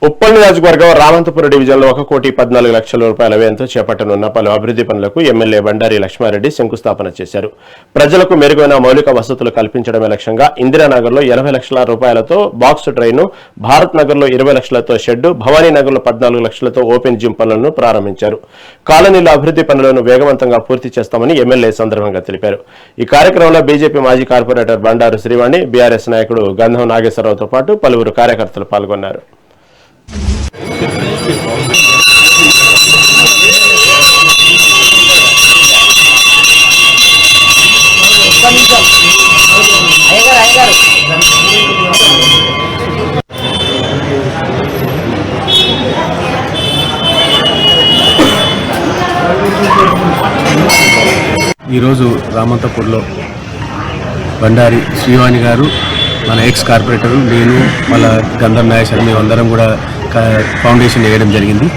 ఉప్పల్ నియోజకవర్గం రామంతపురం డివిజన్లో 1,14,00,000 రూపాయల వ్యయంతో చేపట్టనున్న పలు అభివృద్ధి పనులకు ఎమ్మెల్యే బండారి లక్ష్మారెడ్డి శంకుస్థాపన చేశారు. ప్రజలకు మెరుగైన మౌలిక వసతులు కల్పించడమే లక్ష్యంగా ఇందిరానగర్లో 80 లక్షల రూపాయలతో బాక్స్ ట్రైను, భారత్ నగర్లో 20 లక్షలతో షెడ్డు, భవానీ నగర్లో 14 లక్షలతో ఓపెన్ జిమ్ పనులను ప్రారంభించారు. కాలనీల అభివృద్ధి పనులను వేగవంతంగా పూర్తి చేస్తామని ఎమ్మెల్యే సందర్భంగా తెలిపారు. ఈ కార్యక్రమంలో బీజేపీ మాజీ కార్పొరేటర్ బండారు శ్రీవాణి, బీఆర్ఎస్ నాయకుడు గంధం నాగేశ్వరరావుతో పాటు పలువురు కార్యకర్తలు పాల్గొన్నారు. ఈరోజు రామంతపూర్లో బండారి శ్రీవాణి గారు, మన ఎక్స్ కార్పొరేటరు, నేను వాళ్ళ గంధం నాగేశ్వర మేమందరం కూడా ఫౌండేషన్ వేయడం జరిగింది.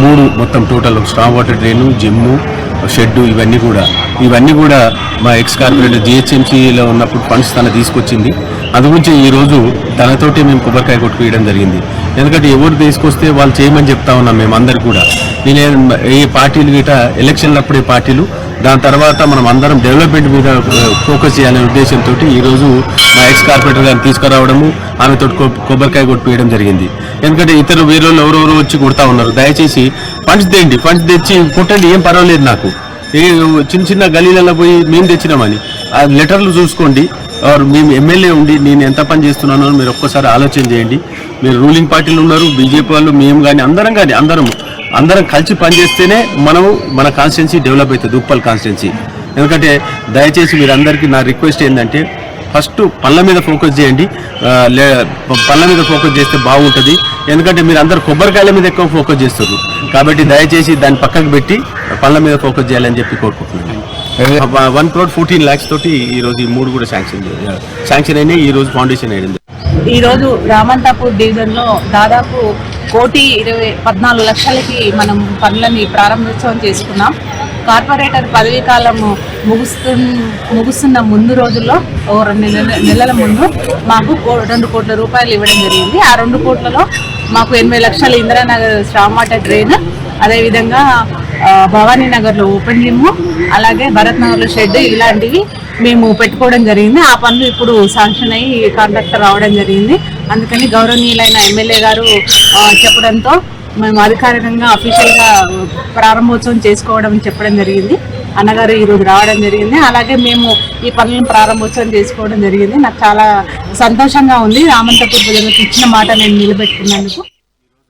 3 మొత్తం total strong water drain, gym, shed ఇవన్నీ కూడా మా ఎక్స్ కార్పొరేటర్ జిహెచ్ఎంసీలో ఉన్నప్పుడు ఫండ్స్ తన తీసుకొచ్చింది. అందుగురించి ఈరోజు తనతోటి మేము కొబ్బరికాయ కొట్టుకోవడం జరిగింది. ఎందుకంటే ఎవరు తీసుకొస్తే వాళ్ళు చేయమని చెప్తా ఉన్నాం మేము అందరు కూడా. నేను ఏ పార్టీలు గిట ఎలక్షన్లప్పుడే పార్టీలు, దాని తర్వాత మనం అందరం డెవలప్మెంట్ మీద ఫోకస్ చేయాలనే ఉద్దేశంతో ఈరోజు మా ఎక్స్ కార్పొరేటర్ గారిని తీసుకురావడము, ఆమెతో కొబ్బరికాయ కొట్టివేయడం జరిగింది. ఎందుకంటే వేరే ఎవరెవరు వచ్చి కొడతా ఉన్నారు. దయచేసి ఫండ్స్ తెండి, ఫండ్స్ తెచ్చి కొట్టండి, ఏం పర్వాలేదు. నాకు చిన్న గలీలలో పోయి మేము తెచ్చినామని ఆ లెటర్లు చూసుకోండి. మేము ఎమ్మెల్యే ఉండి నేను ఎంత పని చేస్తున్నానో మీరు ఒక్కసారి ఆలోచన చేయండి. మీరు రూలింగ్ పార్టీలు ఉన్నారు, బీజేపీ వాళ్ళు, మేము కానీ అందరం కలిసి పనిచేస్తేనే మన కాన్స్టిట్యున్సీ డెవలప్ అవుతుంది, ఉప్పల్ కాన్స్టిట్యున్సీ. ఎందుకంటే దయచేసి మీరందరికీ నా రిక్వెస్ట్ ఏంటంటే ఫస్ట్ పళ్ళ మీద ఫోకస్ చేయండి. పళ్ళ మీద ఫోకస్ చేస్తే బాగుంటుంది. ఎందుకంటే మీరు అందరు కొబ్బరికాయల మీద ఎక్కువ ఫోకస్ చేస్తారు. కాబట్టి దయచేసి దాన్ని పక్కకు పెట్టి పళ్ళ మీద ఫోకస్ చేయాలని చెప్పి కోరుకుంటున్నాను. 1,14,00,000 తోటి ఈరోజు ఈ 3 కూడా శాంక్షన్ అయినాయి. ఈరోజు ఫౌండేషన్ అయింది. ఈరోజు రామంతపూర్ డివిజన్లో దాదాపు 1,14,00,000కి మనం పనులని ప్రారంభోత్సవం చేసుకున్నాం. కార్పొరేటర్ పదవీ కాలం ముగుస్తున్న ముందు రోజుల్లో 2 నెలల ముందు మాకు 2 కోట్ల రూపాయలు ఇవ్వడం జరిగింది. ఆ 2 కోట్లలో మాకు 80 లక్షల ఇందిరానగర్ స్ట్రాంగ్ వాటర్ డ్రైన్, అదేవిధంగా భవానీ నగర్లో ఓపెన్ జిమ్, అలాగే భరత్ నగర్లో షెడ్, ఇలాంటివి మేము పెట్టుకోవడం జరిగింది. ఆ పనులు ఇప్పుడు శాంక్షన్ అయ్యి కాంట్రాక్టర్ రావడం జరిగింది. అందుకని గౌరవనీయులైన ఎమ్మెల్యే గారు చెప్పడంతో మేము అధికారికంగా అఫీషియల్గా ప్రారంభోత్సవం చేసుకోవడం చెప్పడం జరిగింది. అన్నగారు ఈరోజు రావడం జరిగింది. అలాగే మేము ఈ పనులను ప్రారంభోత్సవం చేసుకోవడం జరిగింది. నాకు చాలా సంతోషంగా ఉంది. రామంతపూర్ ప్రజలకు ఇచ్చిన మాట నేను నిలబెట్టుకున్నందుకు.